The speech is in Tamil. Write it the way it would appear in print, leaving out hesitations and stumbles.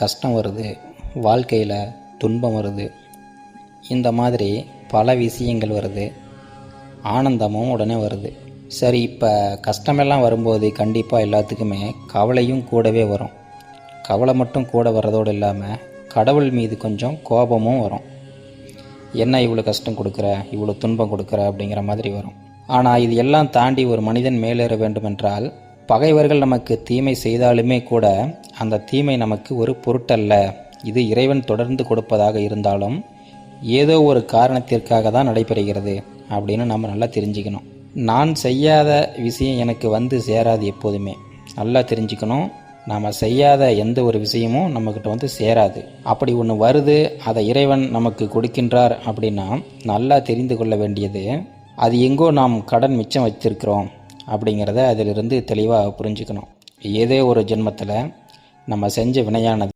கஷ்டம் வருது, வாழ்க்கையில் துன்பம் வருது, இந்த மாதிரி பல விஷயங்கள் வருது, ஆனந்தமும் உடனே வருது. சரி, இப்போ கஷ்டமெல்லாம் வரும்போது கண்டிப்பாக எல்லாத்துக்குமே கவலையும் கூடவே வரும். கவலை மட்டும் கூட வர்றதோடு இல்லாமல் கடவுள் மீது கொஞ்சம் கோபமும் வரும். என்ன இவ்வளோ கஷ்டம் கொடுக்குற, இவ்வளோ துன்பம் கொடுக்குற அப்படிங்கிற மாதிரி வரும். ஆனால் இது எல்லாம் தாண்டி ஒரு மனிதன் மேலேற வேண்டுமென்றால் பகைவர்கள் நமக்கு தீமை செய்தாலுமே கூட அந்த தீமை நமக்கு ஒரு பொருட்டல்ல. இது இறைவன் தொடர்ந்து கொடுப்பதாக இருந்தாலும் ஏதோ ஒரு காரணத்திற்காக தான் நடைபெறுகிறது அப்படின்னு நம்ம நல்லா தெரிஞ்சுக்கணும். நான் செய்யாத விஷயம் எனக்கு வந்து சேராது. எப்போதுமே நல்லா தெரிஞ்சுக்கணும், நாம் செய்யாத எந்த ஒரு விஷயமும் நம்மக்கிட்ட வந்து சேராது. அப்படி ஒன்று வருது, அதை இறைவன் நமக்கு கொடுக்கின்றார் அப்படின்னா நல்லா தெரிந்து கொள்ள வேண்டியது, அது எங்கோ நாம் கடன் மிச்சம் வச்சிருக்கிறோம் அப்படிங்கிறத அதிலிருந்து தெளிவாக புரிஞ்சுக்கணும். ஏதோ ஒரு ஜென்மத்தில் நம்ம செஞ்ச வினையானது